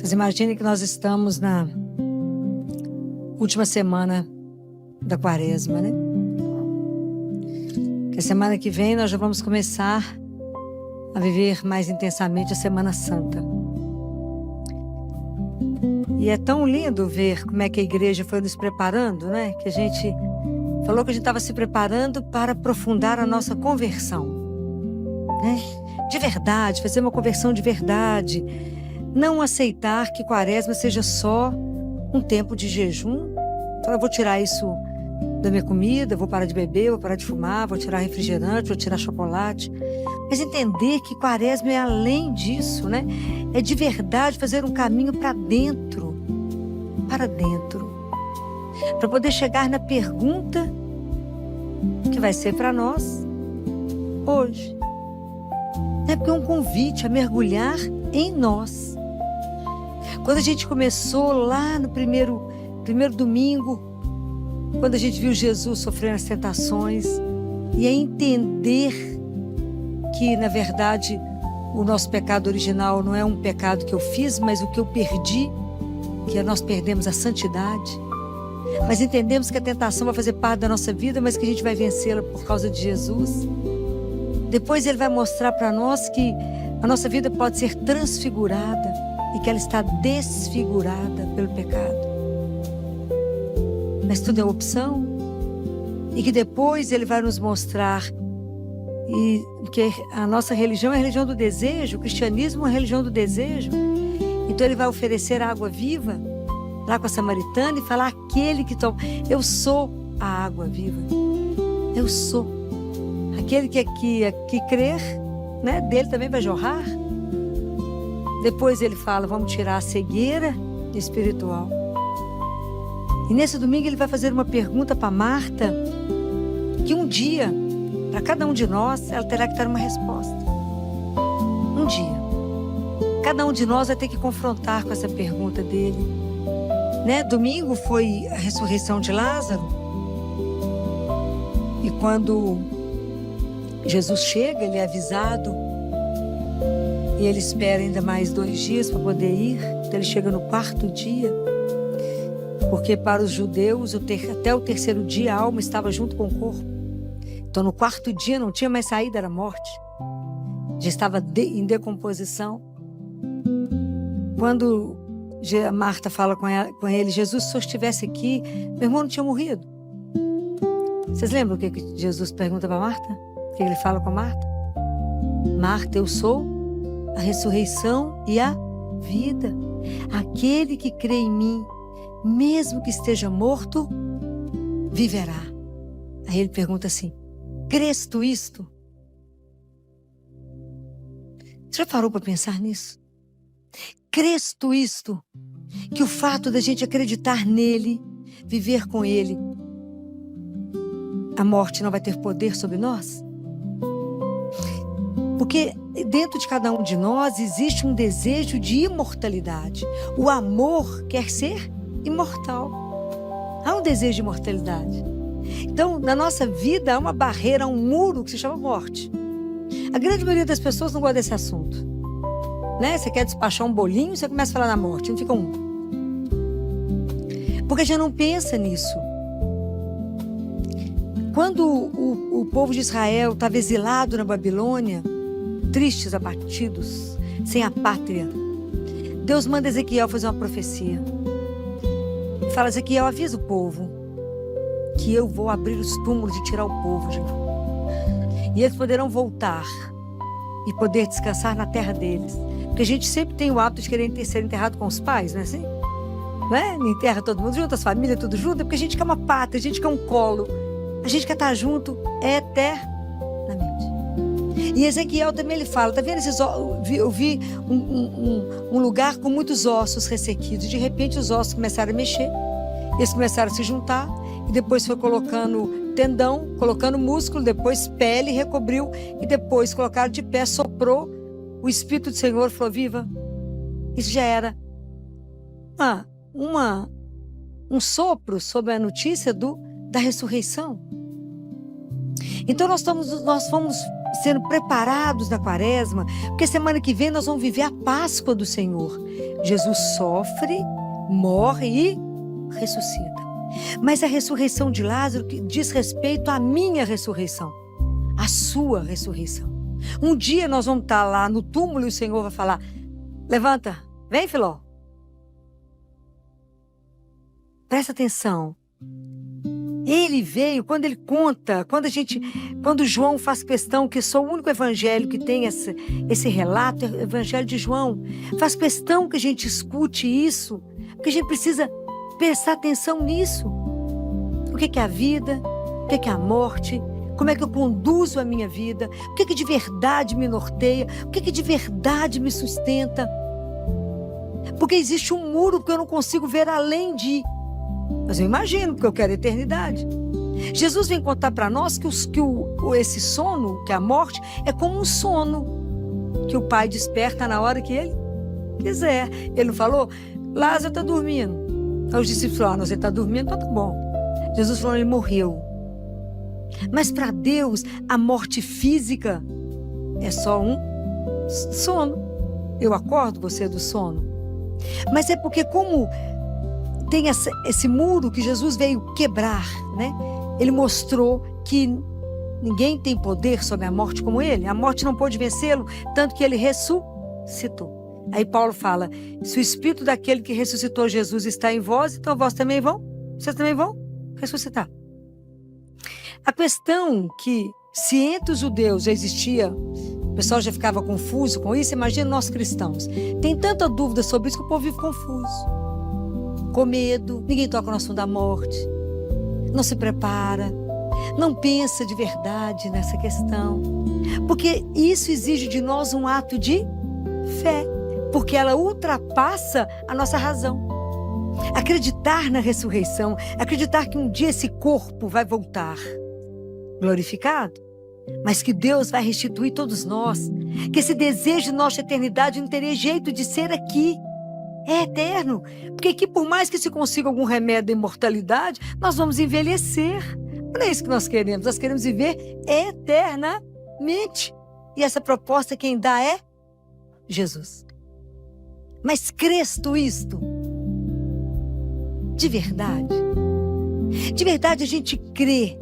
Vocês imaginem que nós estamos na última semana da Quaresma, né? Que a semana que vem nós já vamos começar a viver mais intensamente a Semana Santa. E é tão lindo ver como é que a igreja foi nos preparando, né? Que a gente falou que a gente estava se preparando para aprofundar a nossa conversão, né? De verdade, fazer uma conversão de verdade. Não aceitar que Quaresma seja só um tempo de jejum. Então eu vou tirar isso da minha comida, vou parar de beber, vou parar de fumar, vou tirar refrigerante, vou tirar chocolate. Mas entender que Quaresma é além disso, né? É de verdade fazer um caminho para dentro. Para dentro. Para poder chegar na pergunta que vai ser para nós hoje. É porque é um convite a mergulhar em nós. Quando a gente começou lá no primeiro domingo, quando a gente viu Jesus sofrendo as tentações, e a entender que, na verdade, o nosso pecado original não é um pecado que eu fiz, mas o que eu perdi, que nós perdemos a santidade. Mas entendemos que a tentação vai fazer parte da nossa vida, mas que a gente vai vencê-la por causa de Jesus. Depois ele vai mostrar para nós que a nossa vida pode ser transfigurada e que ela está desfigurada pelo pecado. Mas tudo é opção. E que depois ele vai nos mostrar que a nossa religião é a religião do desejo, o cristianismo é a religião do desejo. Então ele vai oferecer água viva lá com a samaritana e falar aquele que toma. Eu sou a água viva. Eu sou. Aquele que crer, né, dele também vai jorrar. Depois ele fala, vamos tirar a cegueira espiritual. E nesse domingo ele vai fazer uma pergunta para Marta, que um dia, para cada um de nós, ela terá que dar uma resposta. Um dia. Cada um de nós vai ter que confrontar com essa pergunta dele. Né? Domingo foi a ressurreição de Lázaro. E quando Jesus chega, ele é avisado. E ele espera ainda mais 2 dias para poder ir. Então ele chega no 4º dia. Porque para os judeus, até o 3º dia, a alma estava junto com o corpo. Então no 4º dia não tinha mais saída, era morte. Já estava em decomposição. Quando Marta fala com ele, Jesus, se o senhor estivesse aqui, meu irmão não tinha morrido. Vocês lembram o que Jesus pergunta para Marta? O que ele fala com Marta? Marta, eu sou a ressurreição e a vida. Aquele que crê em mim, mesmo que esteja morto, viverá. Aí ele pergunta assim, crês tu isto? Você já parou para pensar nisso? Crês tu isto? Que o fato da gente acreditar nele, viver com ele, a morte não vai ter poder sobre nós? Porque dentro de cada um de nós existe um desejo de imortalidade. O amor quer ser imortal. Há um desejo de imortalidade. Então, na nossa vida há uma barreira, um muro que se chama morte. A grande maioria das pessoas não gosta desse assunto. Né? Você quer despachar um bolinho, você começa a falar na morte, não fica um. Porque já não pensa nisso. Quando o povo de Israel estava exilado na Babilônia, tristes, abatidos, sem a pátria, Deus manda Ezequiel fazer uma profecia. Fala, Ezequiel, avisa o povo que eu vou abrir os túmulos e tirar o povo de lá. E eles poderão voltar e poder descansar na terra deles. Porque a gente sempre tem o hábito de querer ser enterrado com os pais, não é assim? Não é? Enterra todo mundo junto, as famílias tudo junto, é porque a gente quer uma pátria, a gente quer um colo. A gente quer estar junto eternamente. E Ezequiel também ele fala, tá vendo esses ossos? Eu vi um lugar com muitos ossos ressequidos. De repente os ossos começaram a mexer, eles começaram a se juntar, e depois foi colocando tendão, colocando músculo, depois pele, recobriu, e depois colocaram de pé, soprou, o Espírito do Senhor falou, viva. Isso já era um sopro sobre a notícia da ressurreição. Então nós fomos sendo preparados na quaresma, porque semana que vem nós vamos viver a Páscoa do Senhor. Jesus sofre, morre e ressuscita. Mas a ressurreição de Lázaro diz respeito à minha ressurreição, à sua ressurreição. Um dia nós vamos estar lá no túmulo e o Senhor vai falar: levanta, vem, Filó. Presta atenção. Ele veio, quando ele conta, quando João faz questão, que sou o único evangelho que tem esse relato, é o evangelho de João, faz questão que a gente escute isso, porque a gente precisa prestar atenção nisso. O que é a vida? O que é a morte? Como é que eu conduzo a minha vida? O que de verdade me norteia? O que de verdade me sustenta? Porque existe um muro que eu não consigo ver além de... Mas eu imagino, porque eu quero a eternidade. Jesus vem contar para nós que esse sono, que é a morte, é como um sono que o Pai desperta na hora que ele quiser. Ele não falou: Lázaro está dormindo. Aí os discípulos falaram: não, você está dormindo, então tá bom. Jesus falou: ele morreu. Mas para Deus, a morte física é só um sono. Eu acordo você do sono. Mas é porque como tem esse muro que Jesus veio quebrar, né? Ele mostrou que ninguém tem poder sobre a morte como ele. A morte não pôde vencê-lo, tanto que ele ressuscitou. Aí Paulo fala: se o espírito daquele que ressuscitou Jesus está em vós, então vocês também vão ressuscitar. A questão que, se entre os judeus já existia, o pessoal já ficava confuso com isso, imagina nós cristãos. Tem tanta dúvida sobre isso que o povo vive confuso, com medo, ninguém toca no assunto da morte, não se prepara, não pensa de verdade nessa questão, porque isso exige de nós um ato de fé, porque ela ultrapassa a nossa razão. Acreditar na ressurreição, acreditar que um dia esse corpo vai voltar glorificado, mas que Deus vai restituir todos nós, que esse desejo de nossa eternidade não teria jeito de ser aqui. É eterno, porque aqui, por mais que se consiga algum remédio da imortalidade, nós vamos envelhecer. Não é isso que nós queremos viver eternamente. E essa proposta quem dá é Jesus. Mas crês tu isto? De verdade? De verdade a gente crê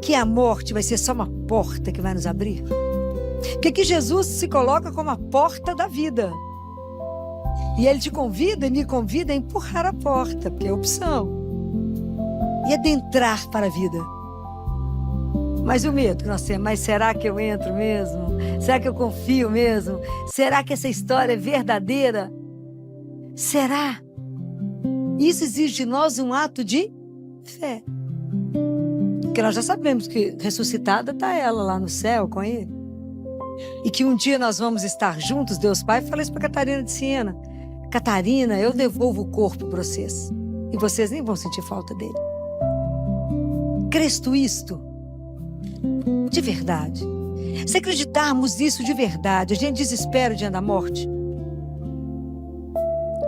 que a morte vai ser só uma porta que vai nos abrir? Porque aqui Jesus se coloca como a porta da vida. E ele te convida e me convida a empurrar a porta, porque é opção. E adentrar para a vida. Mas o medo que nós temos: mas será que eu entro mesmo? Será que eu confio mesmo? Será que essa história é verdadeira? Será? Isso exige de nós um ato de fé. Porque nós já sabemos que ressuscitada está ela lá no céu com ele. E que um dia nós vamos estar juntos, Deus Pai. Falei isso para Catarina de Siena: Catarina, eu devolvo o corpo para vocês. E vocês nem vão sentir falta dele. Crês tu isto? De verdade. Se acreditarmos nisso de verdade, a gente desespera diante da morte?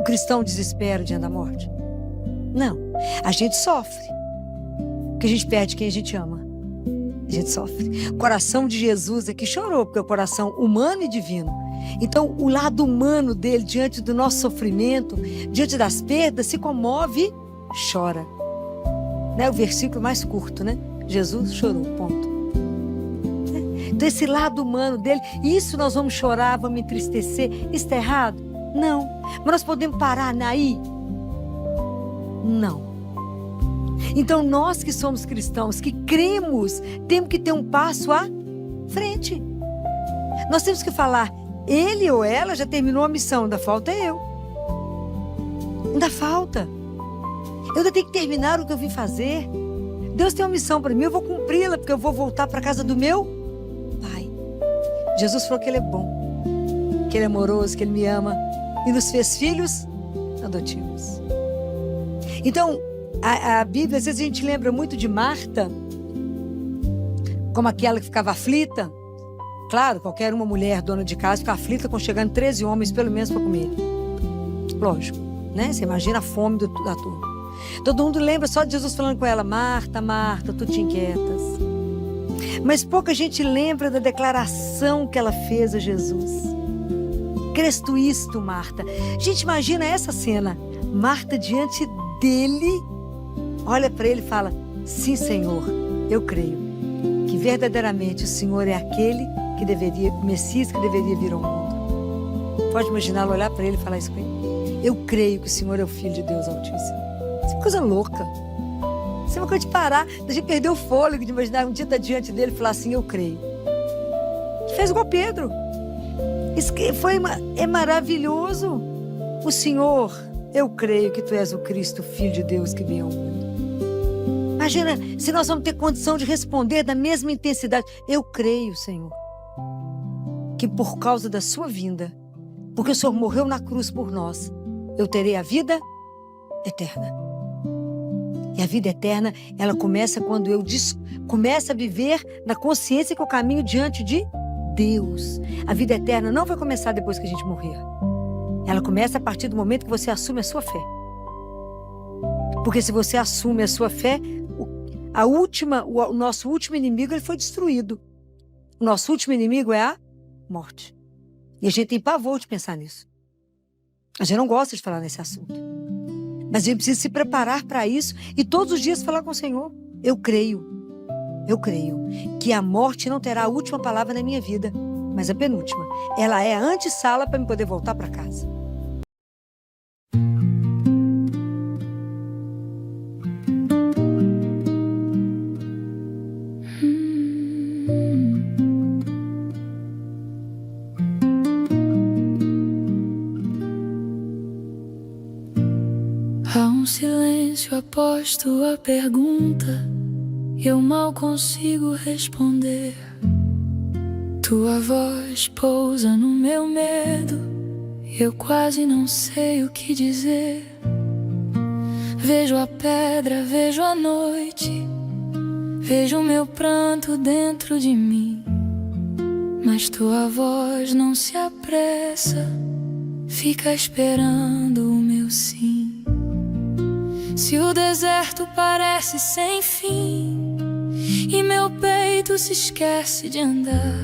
O cristão desespera diante da morte? Não. A gente sofre. Porque a gente perde quem a gente ama. A gente sofre. O coração de Jesus aqui chorou, porque é o coração humano e divino. Então, o lado humano dele, diante do nosso sofrimento, diante das perdas, se comove e chora. Né? O versículo mais curto, né? Jesus chorou, ponto. Então, esse lado humano dele, isso nós vamos chorar, vamos entristecer. Isso está errado? Não. Mas nós podemos parar aí? Não. Então, nós que somos cristãos, que cremos, temos que ter um passo à frente. Nós temos que falar: ele ou ela já terminou a missão, ainda falta eu. Ainda falta. Eu ainda tenho que terminar o que eu vim fazer. Deus tem uma missão para mim, eu vou cumpri-la, porque eu vou voltar para a casa do meu Pai. Jesus falou que ele é bom, que ele é amoroso, que ele me ama e nos fez filhos adotivos. Então, a Bíblia, às vezes a gente lembra muito de Marta, como aquela que ficava aflita. Claro, qualquer uma mulher dona de casa fica aflita com chegando 13 homens pelo menos para comer. Lógico, né? Você imagina a fome da turma. Todo mundo lembra só de Jesus falando com ela: Marta, Marta, tu te inquietas. Mas pouca gente lembra da declaração que ela fez a Jesus. Crês tu isto, Marta? Gente, imagina essa cena. Marta diante dele, olha para ele e fala: sim, Senhor, eu creio que verdadeiramente o Senhor é aquele que deveria, o Messias que deveria vir ao mundo. Pode imaginá-lo olhar para ele e falar isso com ele? Eu creio que o Senhor é o Filho de Deus Altíssimo. Isso é uma coisa louca. Isso é uma coisa de parar, da gente perder o fôlego, de imaginar um dia estar diante dele e falar assim: eu creio. Fez igual Pedro. Isso é maravilhoso. O Senhor, eu creio que tu és o Cristo, Filho de Deus que veio ao mundo. Imagina se nós vamos ter condição de responder da mesma intensidade. Eu creio, Senhor, que por causa da sua vinda, porque o Senhor morreu na cruz por nós, eu terei a vida eterna. E a vida eterna, ela começa quando eu começo a viver na consciência que eu caminho diante de Deus. A vida eterna não vai começar depois que a gente morrer. Ela começa a partir do momento que você assume a sua fé. Porque se você assume a sua fé, o nosso último inimigo, ele foi destruído. O nosso último inimigo é a morte. E a gente tem pavor de pensar nisso. A gente não gosta de falar nesse assunto. Mas a gente precisa se preparar para isso e todos os dias falar com o Senhor. Eu creio que a morte não terá a última palavra na minha vida, mas a penúltima. Ela é a antessala para eu poder voltar para casa. Há um silêncio após tua pergunta, eu mal consigo responder. Tua voz pousa no meu medo, eu quase não sei o que dizer. Vejo a pedra, vejo a noite, vejo o meu pranto dentro de mim. Mas tua voz não se apressa, fica esperando o meu sim. Se o deserto parece sem fim e meu peito se esquece de andar,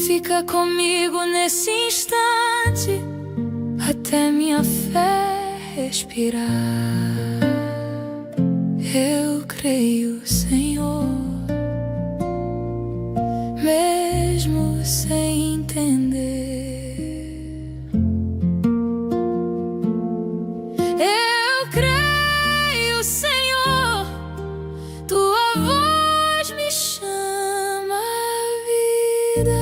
fica comigo nesse instante até minha fé respirar. Eu creio, Senhor, mesmo sem entender. Eu creio, Senhor, tua voz me chama à vida.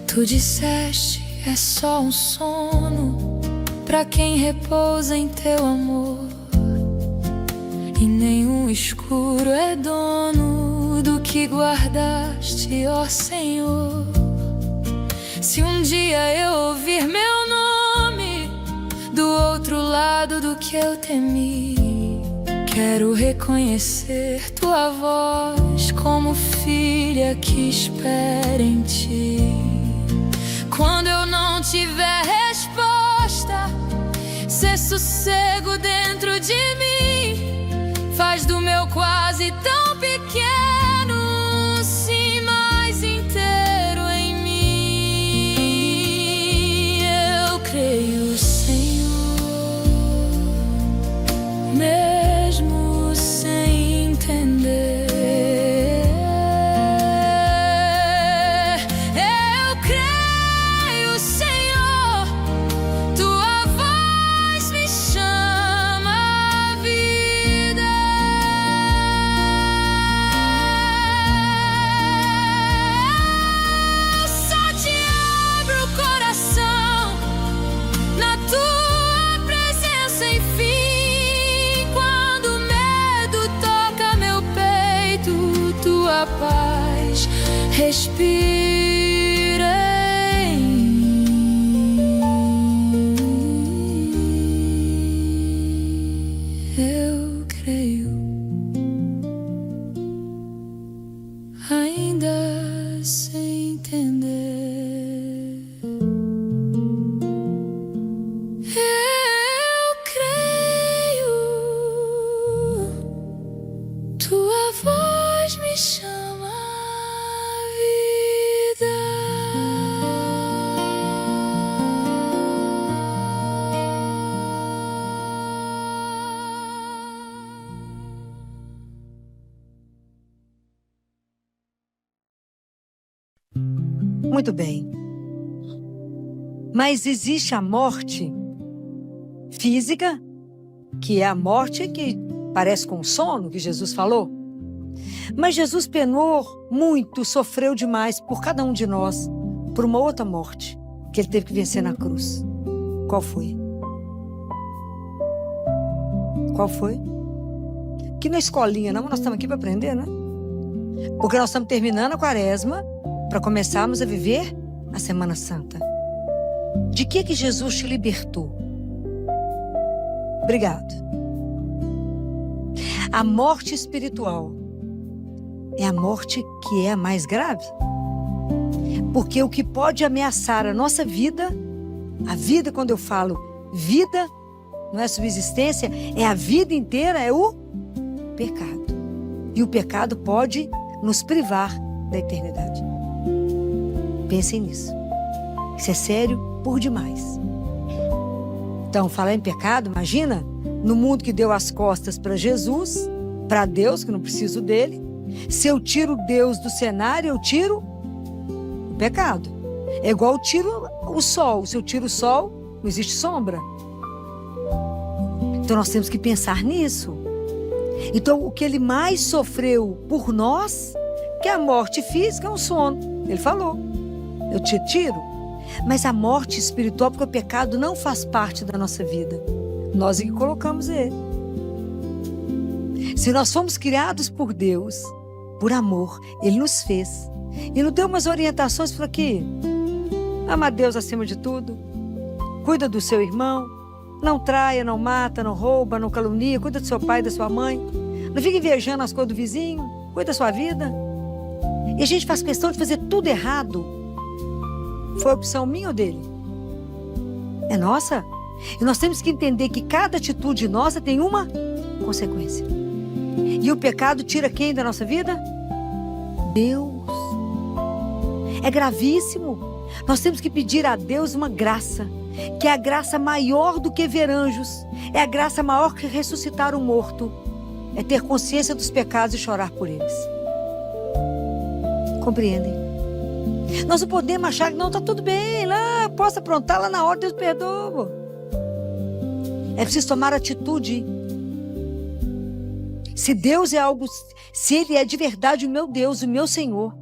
Tu disseste, é só um sono pra quem repousa em teu amor, e nenhum escuro é dono do que guardaste, ó Senhor. Se um dia eu ouvir meu nome do outro lado do que eu temi, quero reconhecer tua voz como filha que espera em ti. Quando eu não tiver resposta, ser sossego dentro de mim, faz do meu quase tão pequeno um sim mais inteiro em mim. Eu creio, Senhor, mesmo sem entender. Paz respira em mim. Eu creio, ainda sem entender. Eu mais me chama a vida. Muito bem. Mas existe a morte física, que é a morte que parece com sono, que Jesus falou. Mas Jesus penou muito, sofreu demais por cada um de nós, por uma outra morte que ele teve que vencer na cruz. Qual foi? Qual foi? Que na escolinha, não, nós estamos aqui para aprender, né? Porque nós estamos terminando a quaresma para começarmos a viver a Semana Santa. De que Jesus te libertou? Obrigado. A morte espiritual é a morte que é a mais grave. Porque o que pode ameaçar a nossa vida, a vida, quando eu falo vida, não é subsistência, é a vida inteira, é o pecado. E o pecado pode nos privar da eternidade. Pensem nisso. Isso é sério por demais. Então, falar em pecado, imagina, no mundo que deu as costas para Jesus, para Deus, que não preciso dele. Se eu tiro Deus do cenário, eu tiro o pecado. É igual eu tiro o sol. Se eu tiro o sol, não existe sombra. Então nós temos que pensar nisso. Então o que ele mais sofreu por nós, que é a morte física, é um sono. Ele falou, eu te tiro. Mas a morte espiritual, porque o pecado não faz parte da nossa vida. Nós é que colocamos ele. Se nós fomos criados por Deus, por amor, ele nos fez. E nos deu umas orientações para quê? Ama a Deus acima de tudo. Cuida do seu irmão. Não traia, não mata, não rouba, não calunia. Cuida do seu pai e da sua mãe. Não fica invejando as coisas do vizinho. Cuida da sua vida. E a gente faz questão de fazer tudo errado. Foi opção minha ou dele? É nossa. E nós temos que entender que cada atitude nossa tem uma consequência. E o pecado tira quem da nossa vida? Deus. É gravíssimo. Nós temos que pedir a Deus uma graça, que é a graça maior do que ver anjos. É a graça maior que ressuscitar o morto. É ter consciência dos pecados e chorar por eles. Compreendem? Nós não podemos achar que não, está tudo bem, lá, eu posso aprontar, lá na hora Deus perdoa. É preciso tomar atitude. Se Deus é algo, se Ele é de verdade o meu Deus, o meu Senhor,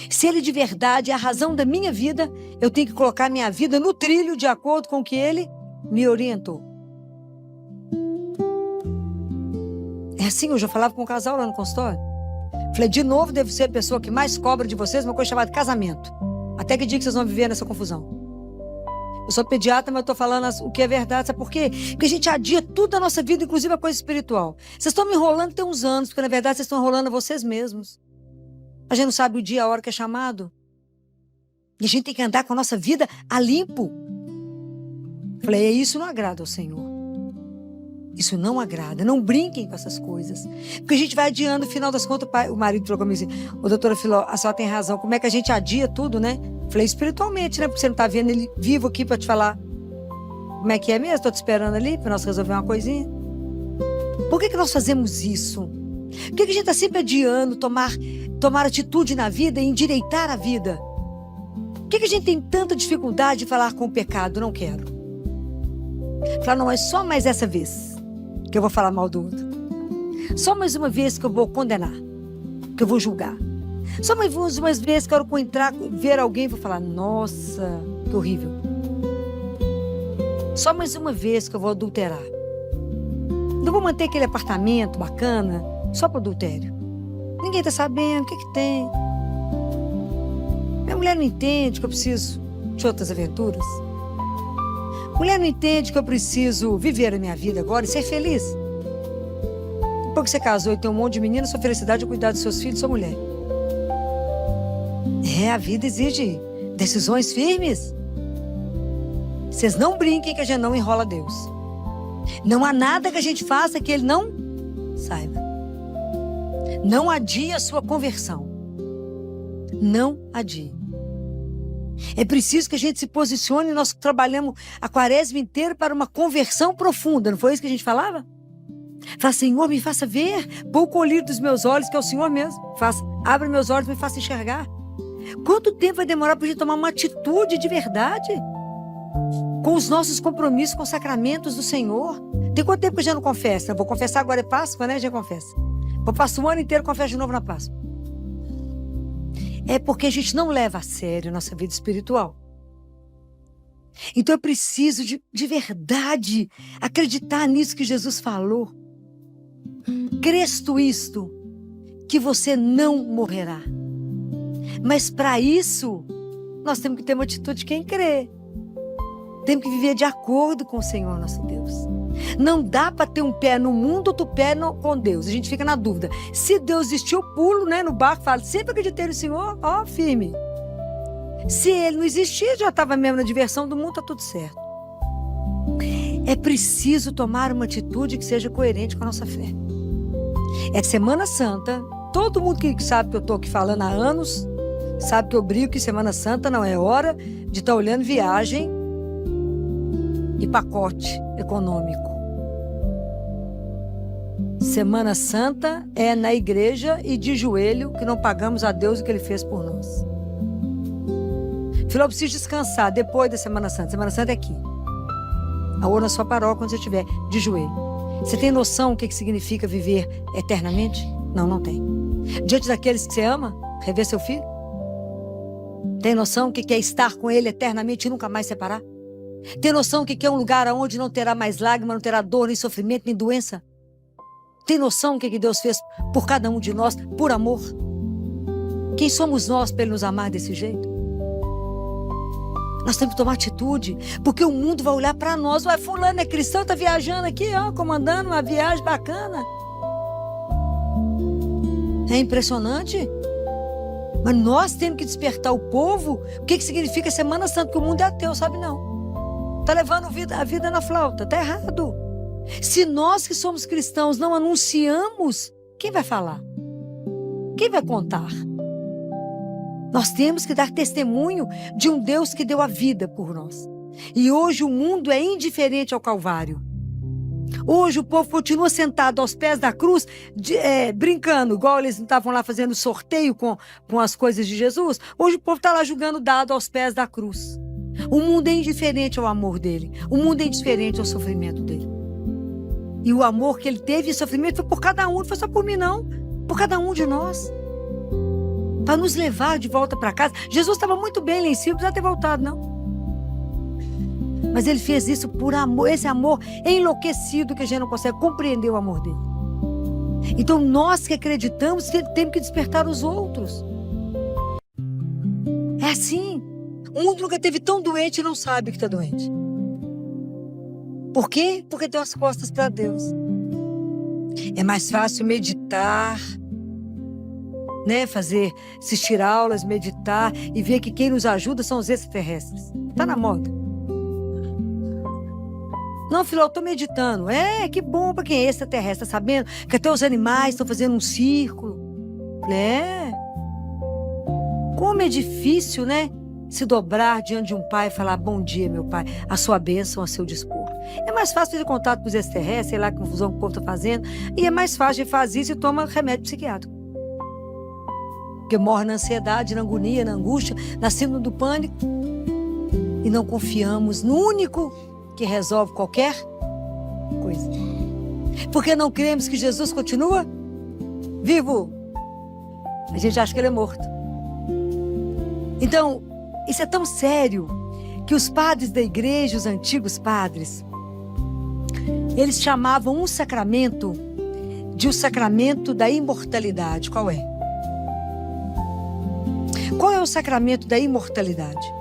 se Ele de verdade é a razão da minha vida, eu tenho que colocar minha vida no trilho de acordo com o que Ele me orientou. É assim, eu já falava com um casal lá no consultório. Falei, de novo, devo ser a pessoa que mais cobra de vocês uma coisa chamada casamento. Até que dia que vocês vão viver nessa confusão? Eu sou pediatra, mas eu estou falando o que é verdade. Sabe por quê? Porque a gente adia tudo da nossa vida, inclusive a coisa espiritual. Vocês estão me enrolando tem uns anos, porque na verdade vocês estão enrolando a vocês mesmos. A gente não sabe o dia, a hora que é chamado. E a gente tem que andar com a nossa vida a limpo. Falei, isso não agrada ao Senhor. Isso não agrada. Não brinquem com essas coisas. Porque a gente vai adiando, no final das contas, o marido falou comigo assim, ô doutora Filó, a senhora tem razão. Como é que a gente adia tudo, né? Falei, espiritualmente, né? Porque você não tá vendo ele vivo aqui pra te falar. Como é que é mesmo? Tô te esperando ali pra nós resolver uma coisinha. Por que nós fazemos isso? Por que a gente tá sempre adiando tomar atitude na vida e endireitar a vida? Por que a gente tem tanta dificuldade de falar com o pecado? Não quero. Falar, não, é só mais essa vez que eu vou falar mal do outro. Só mais uma vez que eu vou condenar, que eu vou julgar. Só mais uma vez que eu vou entrar, ver alguém e vou falar, nossa, que horrível. Só mais uma vez que eu vou adulterar. Não vou manter aquele apartamento bacana só para adultério. Ninguém está sabendo o que tem. Minha mulher não entende que eu preciso de outras aventuras. Mulher não entende que eu preciso viver a minha vida agora e ser feliz. Depois que você casou e tem um monte de menina, sua felicidade é cuidar dos seus filhos e sua mulher. A vida exige decisões firmes. Vocês não brinquem que a gente não enrola Deus. Não há nada que a gente faça que Ele não saiba. Não adie a sua conversão. Não adie. É preciso que a gente se posicione. Nós trabalhamos a quaresma inteira para uma conversão profunda. Não foi isso que a gente falava? Fala, Senhor, me faça ver. Põe o colírio dos meus olhos, que é o Senhor mesmo. Abra meus olhos e me faça enxergar. Quanto tempo vai demorar para a gente tomar uma atitude de verdade? Com os nossos compromissos com os sacramentos do Senhor. Tem quanto tempo que eu já não confesso? Eu vou confessar agora, é Páscoa, né? Já confessa. Eu passo o ano inteiro e confesso de novo na Páscoa. É porque a gente não leva a sério a nossa vida espiritual. Então eu preciso de verdade acreditar nisso que Jesus falou. Cresto isto, que você não morrerá. Mas para isso, nós temos que ter uma atitude de quem crê. Temos que viver de acordo com o Senhor nosso Deus. Não dá para ter um pé no mundo, outro pé com Deus. A gente fica na dúvida. Se Deus existir, eu pulo, né, no barco, falo, sempre acreditei no Senhor, ó, firme. Se Ele não existir, já estava mesmo na diversão do mundo, tá tudo certo. É preciso tomar uma atitude que seja coerente com a nossa fé. É Semana Santa. Todo mundo que sabe que eu estou aqui falando há anos, sabe que eu brigo que Semana Santa não é hora de estar olhando viagem e pacote econômico. Semana Santa é na igreja e de joelho que não pagamos a Deus o que Ele fez por nós. Filho, eu preciso descansar depois da Semana Santa. Semana Santa é aqui. Ou na sua paróquia, quando você estiver de joelho. Você tem noção do que significa viver eternamente? Não, não tem. Diante daqueles que você ama, rever seu filho? Tem noção do que é estar com ele eternamente e nunca mais separar? Tem noção do que é um lugar onde não terá mais lágrima, não terá dor, nem sofrimento, nem doença? Tem noção do que Deus fez por cada um de nós, por amor? Quem somos nós para Ele nos amar desse jeito? Nós temos que tomar atitude, porque o mundo vai olhar para nós. Ué, fulano é cristão, está viajando aqui, ó, comandando uma viagem bacana. É impressionante. Mas nós temos que despertar o povo. O que significa Semana Santa? Que o mundo é ateu, sabe não? Está levando a vida na flauta, está errado. Se nós que somos cristãos não anunciamos, quem vai falar? Quem vai contar? Nós temos que dar testemunho de um Deus que deu a vida por nós. E hoje o mundo é indiferente ao Calvário. Hoje o povo continua sentado aos pés da cruz, brincando, igual eles estavam lá fazendo sorteio com as coisas de Jesus. Hoje o povo está lá jogando dado aos pés da cruz. O mundo é indiferente ao amor dele. O mundo é indiferente ao sofrimento dele. E o amor que ele teve e o sofrimento foi por cada um, não foi só por mim não, por cada um de nós. Para nos levar de volta para casa. Jesus estava muito bem lá em cima, não precisava ter voltado não. Mas ele fez isso por amor, esse amor enlouquecido que a gente não consegue compreender o amor dele. Então nós que acreditamos temos que despertar os outros. É assim. O mundo nunca esteve tão doente e não sabe que está doente. Por quê? Porque deu as costas para Deus. É mais fácil meditar, né? Assistir aulas, meditar e ver que quem nos ajuda são os extraterrestres. Está na moda. Não, filho, eu estou meditando. Que bom para quem é extraterrestre, tá sabendo? Que até os animais estão fazendo um círculo. Como é difícil, né? Se dobrar diante de um pai e falar, bom dia, meu pai, a sua bênção a seu dispor. É mais fácil fazer contato com os extraterrestres, sei lá que confusão que o povo está fazendo, e é mais fácil de fazer isso e toma remédio psiquiátrico. Porque morre na ansiedade, na agonia, na angústia, na síndrome do pânico, e não confiamos no único que resolve qualquer coisa. Porque não cremos que Jesus continua vivo. A gente acha que ele é morto. Então, isso é tão sério que os padres da igreja, os antigos padres, eles chamavam um sacramento de o sacramento da imortalidade. Qual é? Qual é o sacramento da imortalidade?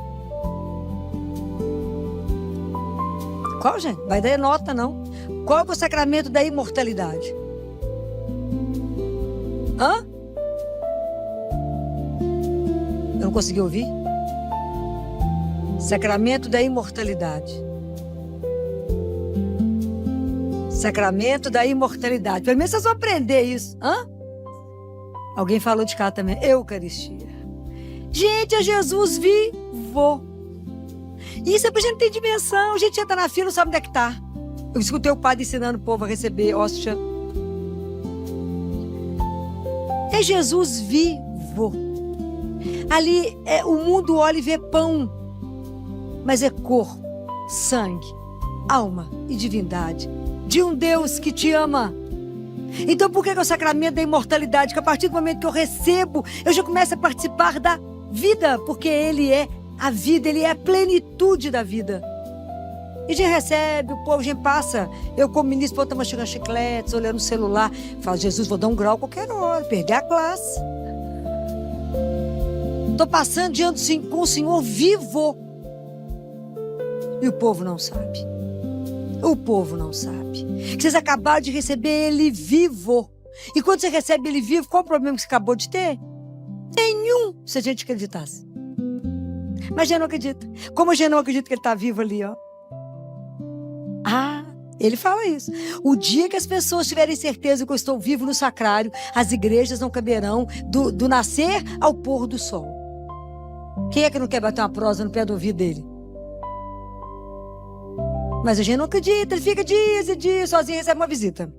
Qual, gente? Vai dar nota, não. Qual é o sacramento da imortalidade? Hã? Eu não consegui ouvir? Sacramento da imortalidade. Sacramento da imortalidade. Pelo menos vocês vão aprender isso. Hã? Alguém falou de cá também, Eucaristia. Gente, é Jesus vivo. Isso é pra gente ter dimensão. A gente entra na fila, não sabe onde é que tá. Eu escutei o padre ensinando o povo a receber hóstia. É Jesus vivo. Ali, o mundo olha e vê pão. Mas é corpo, sangue, alma e divindade. De um Deus que te ama. Então por que é o sacramento da imortalidade? Que a partir do momento que eu recebo, eu já começo a participar da vida. Porque Ele é a vida, Ele é a plenitude da vida. E a gente recebe, o povo, a gente passa. Eu como ministro, estou mastigando chicletes, olhando o celular. Falo, Jesus, vou dar um grau a qualquer hora, perder a classe. Estou passando diante com o Senhor vivo. E o povo não sabe. O povo não sabe. Que vocês acabaram de receber Ele vivo. E quando você recebe Ele vivo, qual o problema que você acabou de ter? Nenhum, se a gente acreditasse. Mas a gente não acredita. Como a gente não acredita que Ele está vivo ali, ó. Ele fala isso. O dia que as pessoas tiverem certeza que eu estou vivo no sacrário, as igrejas não caberão do nascer ao pôr do sol. Quem é que não quer bater uma prosa no pé do ouvido dele? Mas a gente não acredita, ele fica dias e dias sozinho e recebe uma visita.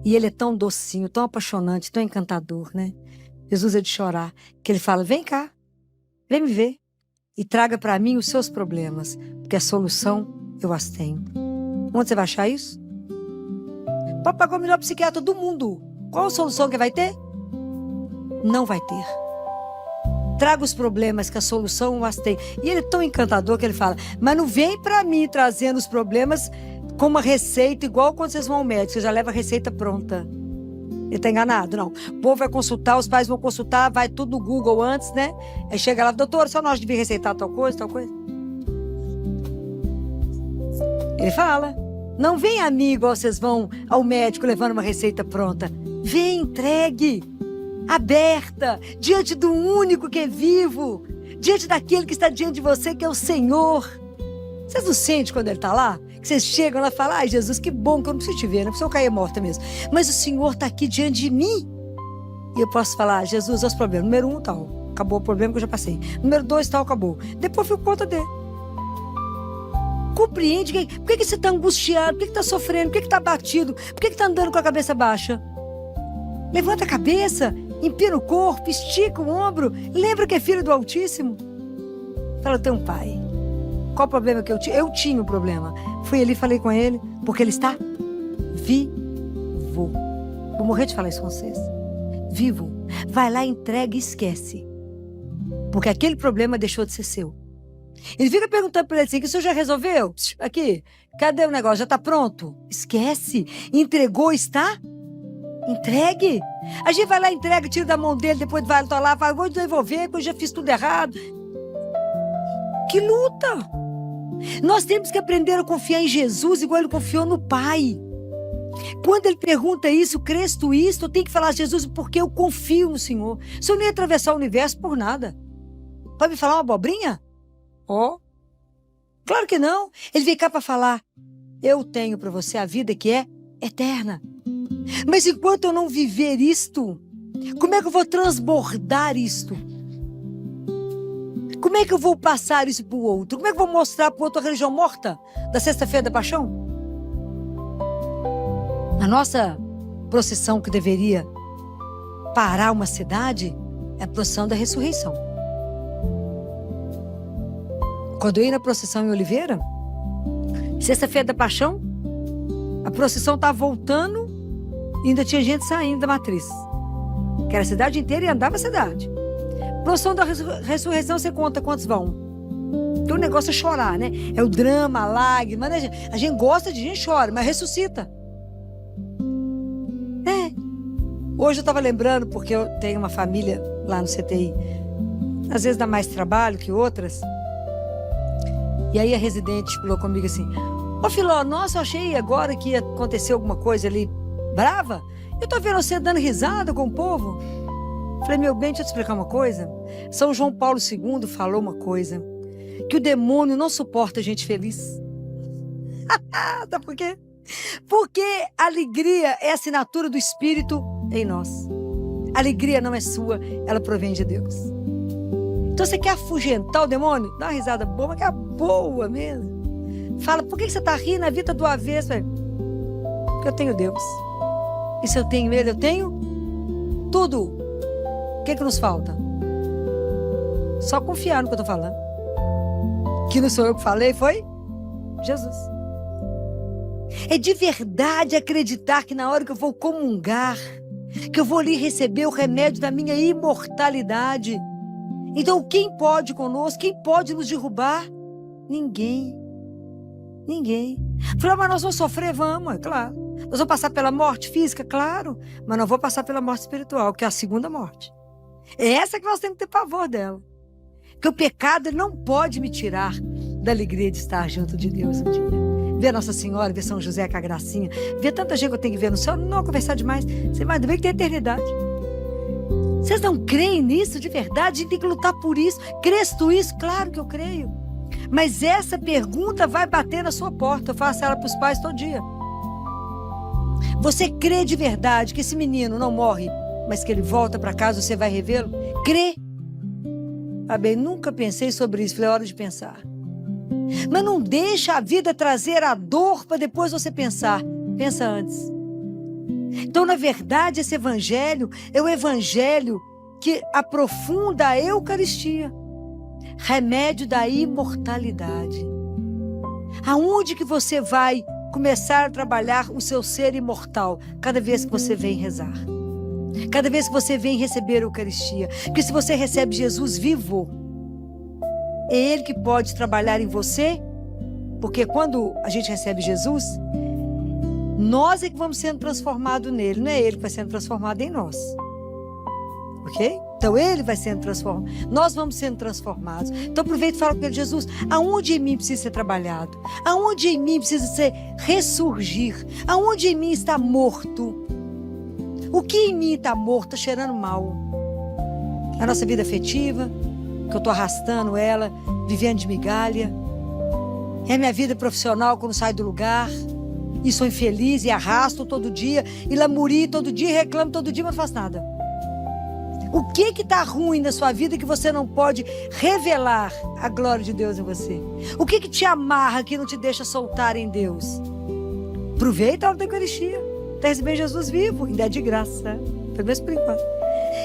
E ele é tão docinho, tão apaixonante, tão encantador, né? Jesus é de chorar, que ele fala, vem cá, vem me ver e traga para mim os seus problemas, porque a solução eu as tenho. Onde você vai achar isso? Pode pagar o melhor psiquiatra do mundo. Qual a solução que vai ter? Não vai ter. Traga os problemas que a solução as tem. E ele é tão encantador que ele fala, mas não vem para mim trazendo os problemas com uma receita igual quando vocês vão ao médico, você já leva a receita pronta. Ele tá enganado? Não. O povo vai consultar, os pais vão consultar, vai tudo no Google antes, né? Aí chega lá, doutor, só nós devia receitar tal coisa, tal coisa. Ele fala, não vem amigo, vocês vão ao médico levando uma receita pronta. Vem entregue, aberta, diante do único que é vivo, diante daquele que está diante de você, que é o Senhor. Vocês não sentem quando Ele está lá? Que vocês chegam lá e falam, ai Jesus, que bom que eu não preciso te ver, não preciso cair morta mesmo. Mas o Senhor está aqui diante de mim. E eu posso falar, Jesus, olha os problemas. Número 1, tal, acabou o problema que eu já passei. Número 2, tal, acabou. Depois eu fico conta dele. Compreende por que você está angustiado, por que está sofrendo, por que está batido, por que está andando com a cabeça baixa. Levanta a cabeça, empina o corpo, estica o ombro, lembra que é filho do Altíssimo. Fala, eu tenho um pai. Qual o problema que eu tinha? Eu tinha um problema. Fui ali e falei com ele, porque ele está vivo. Vou morrer de falar isso com vocês. Vivo. Vai lá, entrega e esquece. Porque aquele problema deixou de ser seu. Ele fica perguntando para ele assim, que o senhor já resolveu? Aqui, cadê o negócio? Já está pronto? Esquece. Entregou, está? Entregue. A gente vai lá, entrega, tira da mão dele, depois vai lá, fala, vou devolver, porque eu já fiz tudo errado. Que luta! Nós temos que aprender a confiar em Jesus igual ele confiou no Pai. Quando ele pergunta isso, crês tu isto? Eu tenho que falar, Jesus, porque eu confio no Senhor. Se eu não ia atravessar o universo por nada. Pode me falar uma abobrinha? Claro que não. Ele veio cá para falar, eu tenho para você a vida que é eterna. Mas enquanto eu não viver isto, como é que eu vou transbordar isto? Como é que eu vou passar isso para o outro? Como é que eu vou mostrar para o outro a religião morta da Sexta-feira da Paixão? A nossa procissão que deveria parar uma cidade é a procissão da ressurreição. Quando eu ia na procissão em Oliveira, Sexta-feira da Paixão, a procissão estava voltando e ainda tinha gente saindo da matriz. Que era a cidade inteira e andava a cidade. Procissão da ressurreição, você conta quantos vão. Então o negócio é chorar, né? É o drama, a lágrima, né? A gente gosta de gente chora, mas ressuscita. Hoje eu estava lembrando, porque eu tenho uma família lá no CTI. Às vezes dá mais trabalho que outras. E aí a residente falou comigo assim, ô Filó, nossa, eu achei agora que ia acontecer alguma coisa ali brava. Eu tô vendo você dando risada com o povo. Falei, meu bem, deixa eu te explicar uma coisa. São João Paulo II falou uma coisa, que o demônio não suporta gente feliz. Sabe por quê? Porque a alegria é a assinatura do Espírito em nós. A alegria não é sua, ela provém de Deus. Então você quer afugentar o demônio? Dá uma risada boa, mas que é boa mesmo. Fala, por que você está rindo a vida do avesso? Porque eu tenho Deus. E se eu tenho Ele, eu tenho tudo. O que nos falta? Só confiar no que eu estou falando. Que não sou eu que falei, foi Jesus. É de verdade acreditar que na hora que eu vou comungar, que eu vou ali receber o remédio da minha imortalidade. Então quem pode conosco? Quem pode nos derrubar? Ninguém. Ninguém. Falei, mas nós vamos sofrer? Vamos, é claro. Nós vamos passar pela morte física? Claro. Mas não vou passar pela morte espiritual, que é a segunda morte. É essa que nós temos que ter pavor dela. Porque o pecado ele não pode me tirar da alegria de estar junto de Deus um dia. Ver Nossa Senhora, ver São José com a gracinha, ver tanta gente que eu tenho que ver no céu, não conversar demais. Você vai ver que tem eternidade. Vocês não creem nisso de verdade? A gente tem que lutar por isso. Crês tu isso? Claro que eu creio. Mas essa pergunta vai bater na sua porta. Eu faço ela para os pais todo dia. Você crê de verdade que esse menino não morre, mas que ele volta para casa, você vai revê-lo? Crê. Ah, bem, nunca pensei sobre isso. Falei, é hora de pensar. Mas não deixa a vida trazer a dor para depois você pensar. Pensa antes. Então, na verdade, esse evangelho é o evangelho que aprofunda a Eucaristia. Remédio da imortalidade. Aonde que você vai começar a trabalhar o seu ser imortal? Cada vez que você vem rezar. Cada vez que você vem receber a Eucaristia. Porque se você recebe Jesus vivo, é Ele que pode trabalhar em você. Porque quando a gente recebe Jesus, nós é que vamos sendo transformados nele. Não é Ele que vai sendo transformado em nós. Ok? Então Ele vai sendo transformado. Nós vamos sendo transformados. Então aproveita e fala com Ele, Jesus, aonde em mim precisa ser trabalhado? Aonde em mim precisa ser ressurgir? Aonde em mim está morto? O que em mim está morto, está cheirando mal? A nossa vida afetiva, que eu estou arrastando ela, vivendo de migalha. É a minha vida profissional quando sai do lugar. E sou infeliz e arrasto todo dia. E lamuri todo dia, reclamo todo dia, mas não faço nada. O que está ruim na sua vida que você não pode revelar a glória de Deus em você? O que te amarra, que não te deixa soltar em Deus? Aproveita a hora da Eucaristia. Está recebendo Jesus vivo, ainda é de graça. Pelo menos por enquanto.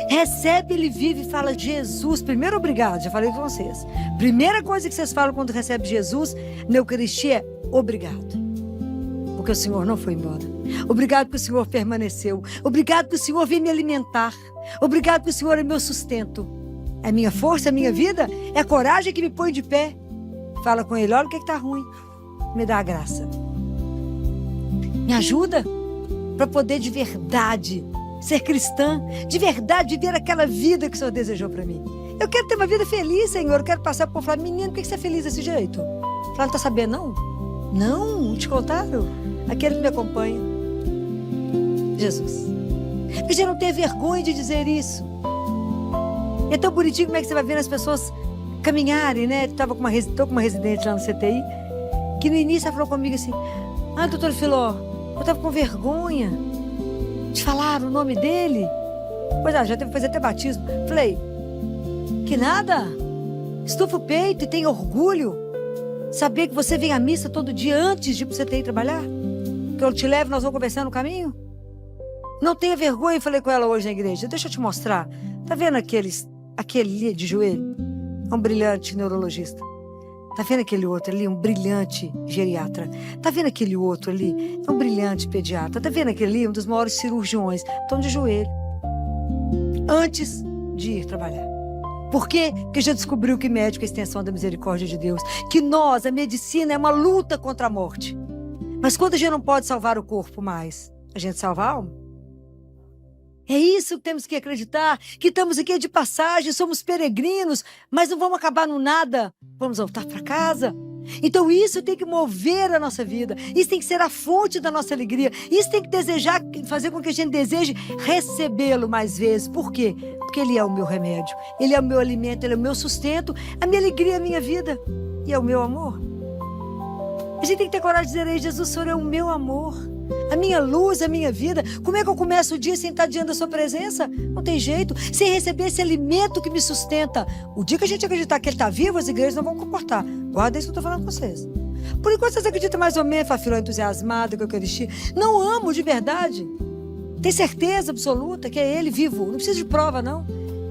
Recebe Ele vivo e fala, Jesus, primeiro obrigado, já falei com vocês. Primeira coisa que vocês falam quando recebe Jesus na Eucaristia é obrigado. Porque o Senhor não foi embora. Obrigado porque o Senhor permaneceu. Obrigado porque o Senhor veio me alimentar. Obrigado porque o Senhor é meu sustento. É minha força, é minha vida, é a coragem que me põe de pé. Fala com Ele, olha o que está ruim. Me dá a graça. Me ajuda para poder de verdade ser cristã, de verdade viver aquela vida que o Senhor desejou para mim. Eu quero ter uma vida feliz, Senhor. Eu quero passar por falar, menino, por que você é feliz desse jeito? Fala, não está sabendo, não? Não, te contaram? Aquele que me acompanha. Jesus. Porque já não tem vergonha de dizer isso. É tão bonitinho como é que você vai vendo as pessoas caminharem, né? Estou com uma residente lá no CTI, que no início ela falou comigo assim, doutor Filó, eu estava com vergonha de falar o nome dele. Pois já teve que fazer até batismo. Falei, que nada. Estufa o peito e tem orgulho. Saber que você vem à missa todo dia antes de você ter que trabalhar. Que eu te levo, nós vamos conversar no caminho. Não tenha vergonha, falei com ela hoje na igreja. Deixa eu te mostrar. Tá vendo aquele ali de joelho? É um brilhante neurologista. Tá vendo aquele outro ali? Um brilhante geriatra. Tá vendo aquele outro ali? É um brilhante pediatra. Tá vendo aquele ali? Um dos maiores cirurgiões. Estão de joelho. Antes de ir trabalhar. Por quê? Porque já descobriu que médico é a extensão da misericórdia de Deus. Que nós, a medicina, é uma luta contra a morte. Mas quando a gente não pode salvar o corpo mais, a gente salva a alma. É isso que temos que acreditar, que estamos aqui de passagem, somos peregrinos, mas não vamos acabar no nada, vamos voltar para casa. Então isso tem que mover a nossa vida, isso tem que ser a fonte da nossa alegria, isso tem que fazer com que a gente deseje recebê-lo mais vezes. Por quê? Porque Ele é o meu remédio, Ele é o meu alimento, Ele é o meu sustento, a minha alegria é a minha vida e é o meu amor. A gente tem que ter coragem de dizer, Jesus, o Senhor é o meu amor, a minha luz, a minha vida. Como é que eu começo o dia sem estar diante da sua presença? Não tem jeito. Sem receber esse alimento que me sustenta. O dia que a gente acreditar que ele está vivo, as igrejas não vão comportar. Guarda isso que eu estou falando com vocês. Por enquanto vocês acreditam mais ou menos, Fafilo, entusiasmada com a Eucaristia. Não amo de verdade. Tem certeza absoluta que é ele vivo. Não precisa de prova, não.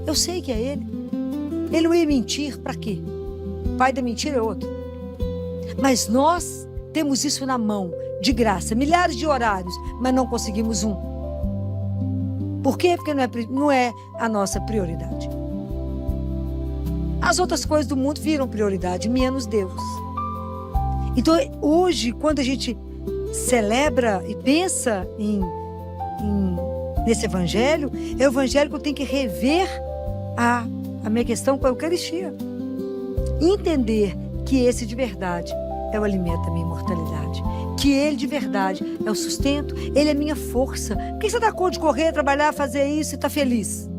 Eu sei que é ele. Ele não ia mentir, para quê? O pai da mentira é outro. Mas nós temos isso na mão, de graça. Milhares de horários, mas não conseguimos um. Por quê? Porque não é a nossa prioridade. As outras coisas do mundo viram prioridade, menos Deus. Então, hoje, quando a gente celebra e pensa nesse evangelho, é o evangelho que eu tenho que rever a minha questão com a Eucaristia. Entender que esse de verdade é o alimento da minha imortalidade. Que ele de verdade é o sustento, ele é a minha força. Por que você dá conta de correr, trabalhar, fazer isso e está feliz?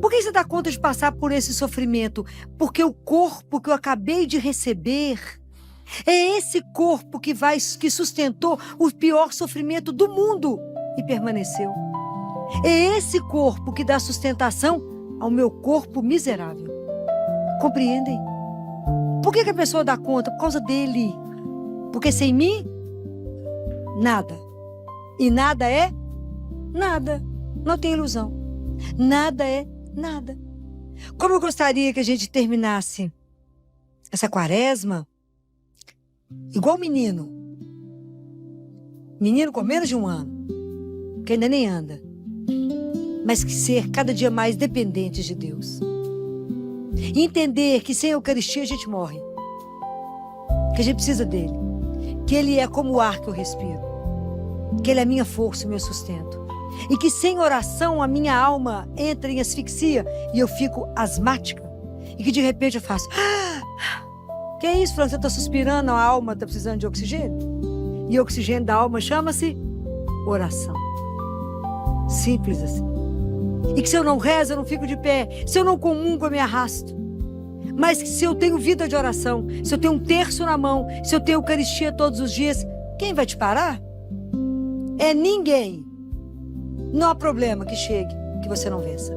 Por que você dá conta de passar por esse sofrimento? Porque o corpo que eu acabei de receber é esse corpo que sustentou o pior sofrimento do mundo e permaneceu. É esse corpo que dá sustentação ao meu corpo miserável. Compreendem? Por que a pessoa dá conta? Por causa dele. Porque sem mim, nada. E nada é nada. Não tem ilusão. Nada é nada. Como eu gostaria que a gente terminasse essa quaresma igual menino. Menino com menos de 1 ano. Que ainda nem anda. Mas que ser cada dia mais dependentes de Deus. E entender que sem a Eucaristia a gente morre. Que a gente precisa dele. Que ele é como o ar que eu respiro. Que ele é a minha força, o meu sustento. E que sem oração a minha alma entra em asfixia e eu fico asmática. E que de repente eu faço... Que é isso, Fran? Você está suspirando, a alma está precisando de oxigênio? E o oxigênio da alma chama-se oração. Simples assim. E que se eu não rezo, eu não fico de pé. Se eu não comungo, eu me arrasto. Mas que se eu tenho vida de oração, se eu tenho um terço na mão, se eu tenho Eucaristia todos os dias, quem vai te parar? É ninguém. Não há problema que chegue, que você não vença.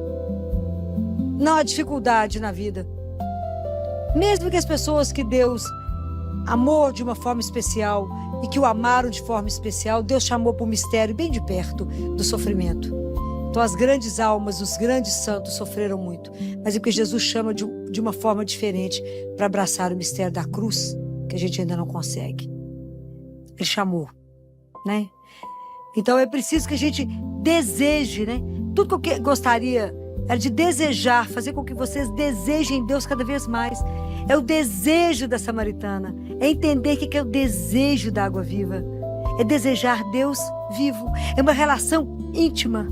Não há dificuldade na vida. Mesmo que as pessoas que Deus amou de uma forma especial e que o amaram de forma especial, Deus chamou para o mistério bem de perto do sofrimento. Então as grandes almas, os grandes santos sofreram muito. Mas é porque Jesus chama de uma forma diferente para abraçar o mistério da cruz, que a gente ainda não consegue. Ele chamou, né? Então é preciso que a gente deseje, né? Tudo que eu gostaria era de desejar, fazer com que vocês desejem Deus cada vez mais. É o desejo da samaritana. É entender o que é o desejo da água viva. É desejar Deus vivo. É uma relação íntima.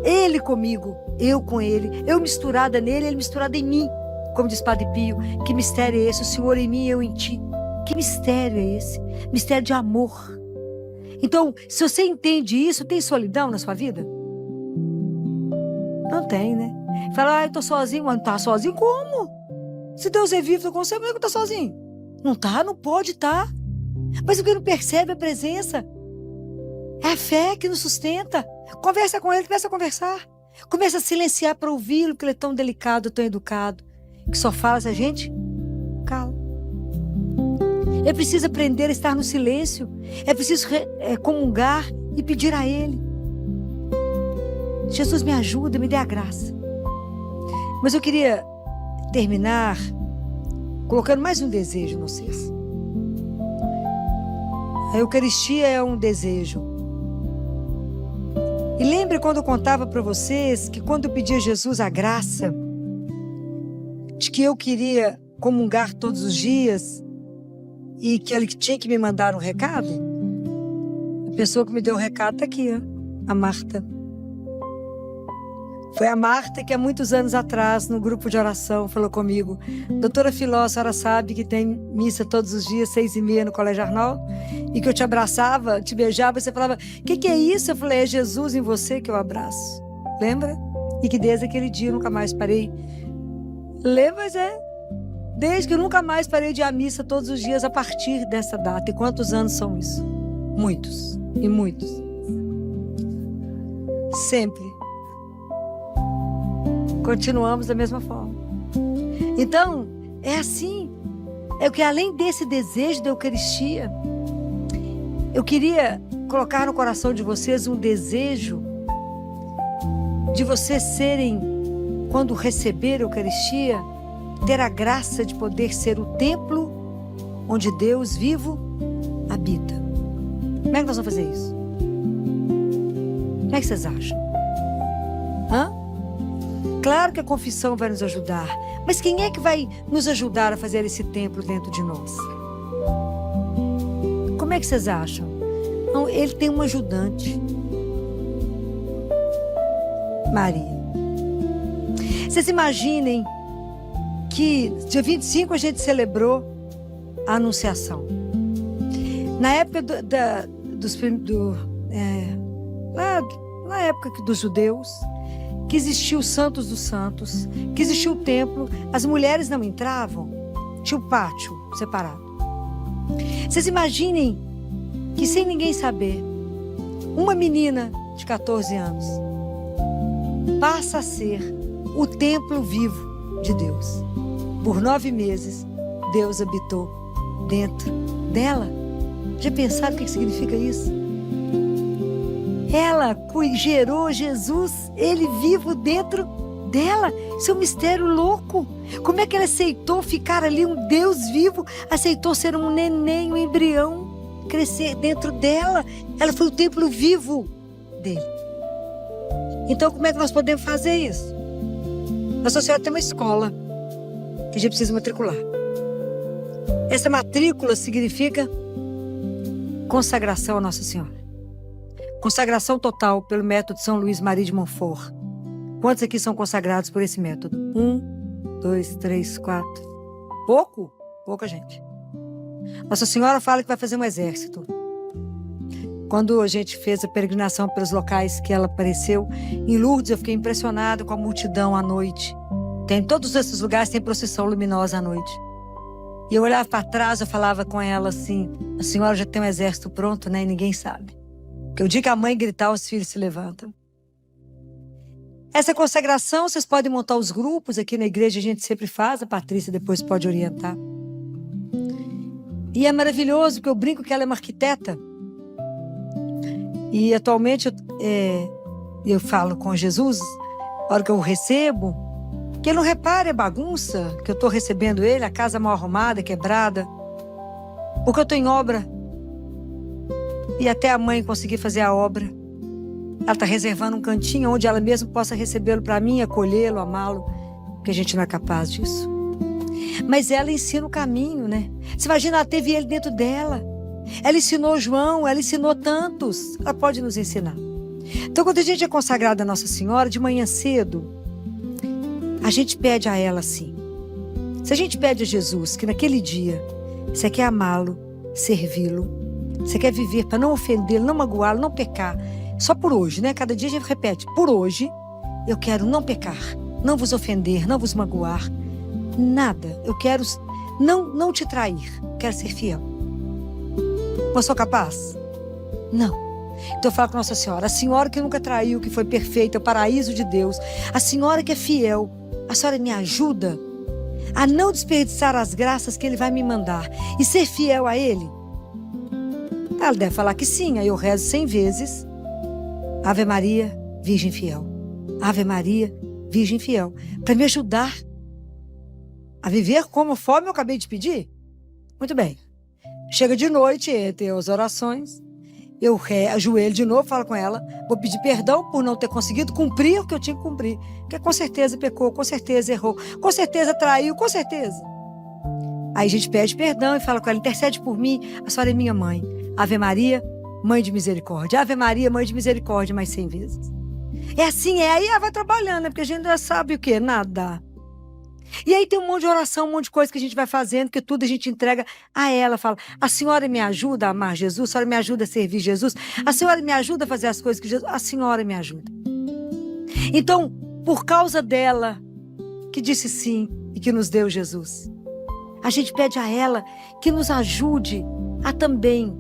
Ele comigo, eu com ele. Eu misturada nele, ele misturado em mim. Como diz Padre Pio, que mistério é esse? O Senhor em mim, eu em ti. Que mistério é esse? Mistério de amor. Então, se você entende isso, tem solidão na sua vida? Não tem, né? Fala, eu tô sozinho. Mas não tá sozinho como? Se Deus é vivo, com você, como é que eu tô sozinho? Não tá, não pode estar. Mas o que não percebe é a presença. É a fé que nos sustenta. Conversa com ele, começa a conversar. Começa a silenciar para ouvi-lo, porque ele é tão delicado, tão educado, que só fala se a gente cala. É preciso aprender a estar no silêncio. É preciso comungar e pedir a ele. Jesus, me ajuda, me dê a graça. Mas eu queria terminar colocando mais um desejo em vocês. A Eucaristia é um desejo. E lembre quando eu contava para vocês que quando eu pedi a Jesus a graça de que eu queria comungar todos os dias e que ele tinha que me mandar um recado, a pessoa que me deu o recado está aqui, ó, a Marta. Foi a Marta que há muitos anos atrás, no grupo de oração, falou comigo: doutora Filó, a senhora sabe que tem missa todos os dias, 6h30 no Colégio Arnaldo? E que eu te abraçava, te beijava, e você falava: que é isso? Eu falei: é Jesus em você que eu abraço. Lembra? E que desde aquele dia eu nunca mais parei. Lembra, mas é. Desde que eu nunca mais parei de ir à missa todos os dias a partir dessa data. E quantos anos são isso? Muitos e muitos. Sempre. Continuamos da mesma forma. Então, é assim. É que além desse desejo da Eucaristia, eu queria colocar no coração de vocês um desejo de vocês serem, quando receber a Eucaristia, ter a graça de poder ser o templo onde Deus vivo habita. Como é que nós vamos fazer isso? Como é que vocês acham? Claro que a confissão vai nos ajudar, mas quem é que vai nos ajudar a fazer esse templo dentro de nós? Como é que vocês acham? Não, ele tem um ajudante. Maria. Vocês imaginem que dia 25 a gente celebrou a Anunciação. Na época na época dos judeus, que existia os Santos dos Santos, que existia o templo, as mulheres não entravam, tinha o pátio separado. Vocês imaginem que sem ninguém saber, uma menina de 14 anos passa a ser o templo vivo de Deus. Por 9 meses, Deus habitou dentro dela. Já pensaram o que significa isso? Ela gerou Jesus, ele vivo dentro dela. Isso é um mistério louco. Como é que ela aceitou ficar ali, um Deus vivo, aceitou ser um neném, um embrião, crescer dentro dela? Ela foi o templo vivo dele. Então, como é que nós podemos fazer isso? Nossa Senhora tem uma escola que a gente precisa matricular. Essa matrícula significa consagração a Nossa Senhora. Consagração total pelo método de São Luís Maria de Montfort. Quantos aqui são consagrados por esse método? 1, 2, 3, 4. Pouco? Pouca gente. Nossa Senhora fala que vai fazer um exército. Quando a gente fez a peregrinação pelos locais que ela apareceu, em Lourdes eu fiquei impressionada com a multidão à noite. Em todos esses lugares tem procissão luminosa à noite. E eu olhava para trás, eu falava com ela assim, a senhora já tem um exército pronto, né? E ninguém sabe. Porque o dia que a mãe gritar, os filhos se levantam. Essa consagração, vocês podem montar os grupos. Aqui na igreja a gente sempre faz, a Patrícia depois pode orientar. E é maravilhoso, porque eu brinco que ela é uma arquiteta. E atualmente eu falo com Jesus, na hora que eu o recebo, que ele não repare a bagunça, que eu estou recebendo ele, a casa mal arrumada, quebrada, porque eu estou em obra. E até a mãe conseguir fazer a obra. Ela está reservando um cantinho onde ela mesma possa recebê-lo para mim, acolhê-lo, amá-lo, porque a gente não é capaz disso. Mas ela ensina o caminho, né? Você imagina, ela teve ele dentro dela. Ela ensinou João, ela ensinou tantos. Ela pode nos ensinar. Então, quando a gente é consagrada a Nossa Senhora, de manhã cedo, a gente pede a ela assim. Se a gente pede a Jesus que naquele dia você quer amá-lo, servi-lo, você quer viver para não ofendê-lo, não magoá-lo, não pecar, só por hoje, né? Cada dia a gente repete, por hoje eu quero não pecar, não vos ofender, não vos magoar, nada. Eu quero não te trair, quero ser fiel. Mas sou capaz? Não. Então eu falo com Nossa Senhora, a senhora que nunca traiu, que foi perfeita, o paraíso de Deus, a senhora que é fiel, a senhora me ajuda a não desperdiçar as graças que Ele vai me mandar e ser fiel a Ele? Ela deve falar que sim, aí eu rezo 100 vezes, Ave Maria, Virgem Fiel. Ave Maria, Virgem Fiel. Para me ajudar a viver conforme eu acabei de pedir. Muito bem. Chega de noite, entre as orações, eu ajoelho de novo, falo com ela, vou pedir perdão por não ter conseguido cumprir o que eu tinha que cumprir. Porque com certeza pecou, com certeza errou, com certeza traiu, com certeza. Aí a gente pede perdão e fala com ela, intercede por mim, a senhora é minha mãe. Ave Maria, Mãe de Misericórdia. Ave Maria, Mãe de Misericórdia, mais 100 vezes. É assim, aí ela vai trabalhando, né? Porque a gente já sabe o quê? Nada. E aí tem um monte de oração, um monte de coisa que a gente vai fazendo, que tudo a gente entrega a ela. Fala, a senhora me ajuda a amar Jesus? A senhora me ajuda a servir Jesus? A senhora me ajuda a fazer as coisas que Jesus... A senhora me ajuda. Então, por causa dela, que disse sim e que nos deu Jesus, a gente pede a ela que nos ajude a também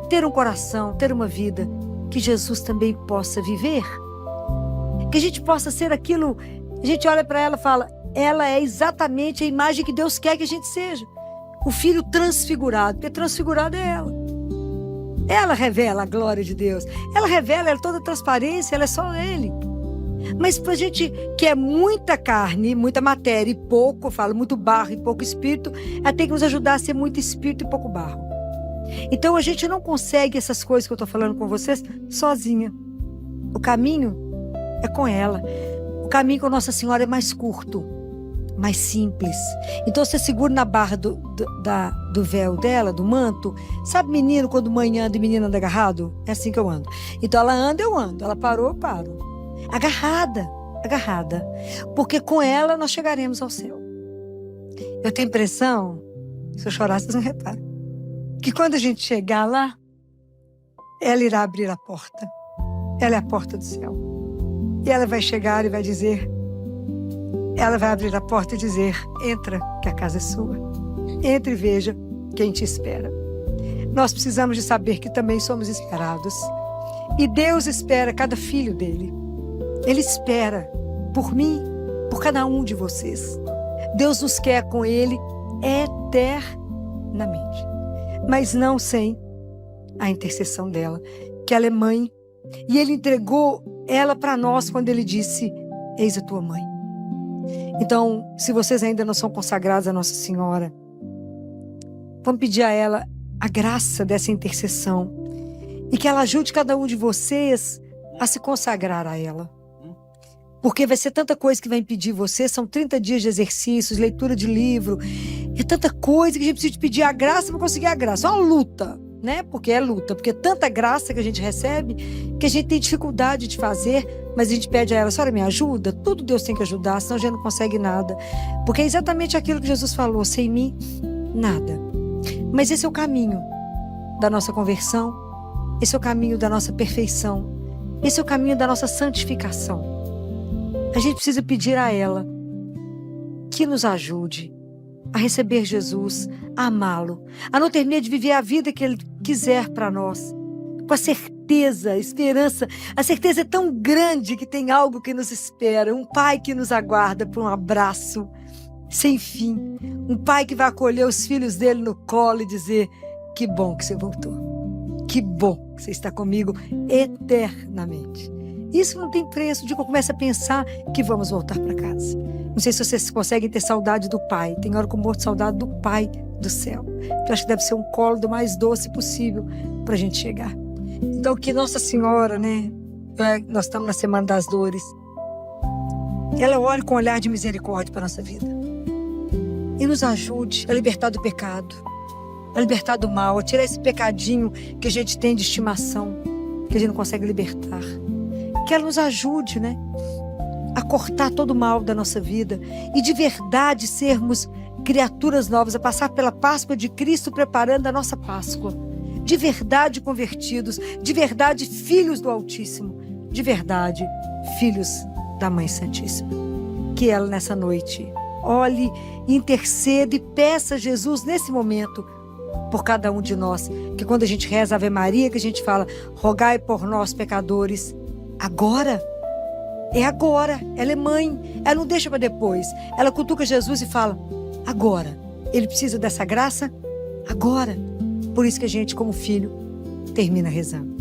ter um coração, ter uma vida que Jesus também possa viver. Que a gente possa ser aquilo, a gente olha para ela e fala, ela é exatamente a imagem que Deus quer que a gente seja. O filho transfigurado, porque transfigurado é ela. Ela revela a glória de Deus. Ela revela, ela é toda transparência, ela é só Ele. Mas pra gente que é muita carne, muita matéria e pouco, eu falo, muito barro e pouco espírito, ela tem que nos ajudar a ser muito espírito e pouco barro. Então a gente não consegue essas coisas que eu tô falando com vocês sozinha. O caminho é com ela. O caminho com Nossa Senhora é mais curto, mais simples. Então você segura na barra do véu dela, do manto. Sabe menino, quando mãe anda e menino anda agarrado? É assim que eu ando. Então ela anda, eu ando. Ela parou, eu paro. Agarrada, agarrada. Porque com ela nós chegaremos ao céu. Eu tenho impressão, se eu chorar vocês não reparam, que quando a gente chegar lá, ela irá abrir a porta. Ela é a porta do céu. E ela vai chegar e vai dizer, ela vai abrir a porta e dizer, entra, que a casa é sua. Entre e veja quem te espera. Nós precisamos de saber que também somos esperados. E Deus espera cada filho dele. Ele espera por mim, por cada um de vocês. Deus nos quer com Ele eternamente. Mas não sem a intercessão dela, que ela é mãe. E Ele entregou ela para nós quando Ele disse, eis a tua mãe. Então, se vocês ainda não são consagrados a Nossa Senhora, vamos pedir a ela a graça dessa intercessão e que ela ajude cada um de vocês a se consagrar a ela. Porque vai ser tanta coisa que vai impedir você, são 30 dias de exercícios, leitura de livro, é tanta coisa que a gente precisa pedir a graça para conseguir a graça. É uma luta, né? Porque é luta, porque é tanta graça que a gente recebe que a gente tem dificuldade de fazer, mas a gente pede a ela, senhora me ajuda? Tudo Deus tem que ajudar, senão a gente não consegue nada. Porque é exatamente aquilo que Jesus falou, sem mim, nada. Mas esse é o caminho da nossa conversão, esse é o caminho da nossa perfeição, esse é o caminho da nossa santificação. A gente precisa pedir a ela que nos ajude a receber Jesus, a amá-lo, a não ter medo de viver a vida que Ele quiser para nós, com a certeza, a esperança. A certeza é tão grande que tem algo que nos espera, um Pai que nos aguarda por um abraço sem fim, um Pai que vai acolher os filhos dele no colo e dizer, que bom que você voltou, que bom que você está comigo eternamente. Isso não tem preço. O dia que eu começo a pensar que vamos voltar para casa. Não sei se vocês conseguem ter saudade do Pai. Tem hora que eu morro de saudade do Pai do céu. Eu acho que deve ser um colo do mais doce possível para a gente chegar. Então que Nossa Senhora, né? Nós estamos na Semana das Dores. Ela olhe com um olhar de misericórdia para a nossa vida. E nos ajude a libertar do pecado, a libertar do mal, a tirar esse pecadinho que a gente tem de estimação, que a gente não consegue libertar. Que ela nos ajude, né, a cortar todo o mal da nossa vida e de verdade sermos criaturas novas, a passar pela Páscoa de Cristo preparando a nossa Páscoa. De verdade convertidos, de verdade filhos do Altíssimo, de verdade filhos da Mãe Santíssima. Que ela nessa noite olhe, interceda e peça a Jesus nesse momento por cada um de nós. Que quando a gente reza a Ave Maria, que a gente fala, rogai por nós pecadores, agora, é agora, ela é mãe, ela não deixa para depois, ela cutuca Jesus e fala, agora, ele precisa dessa graça, agora. Por isso que a gente, como filho, termina rezando.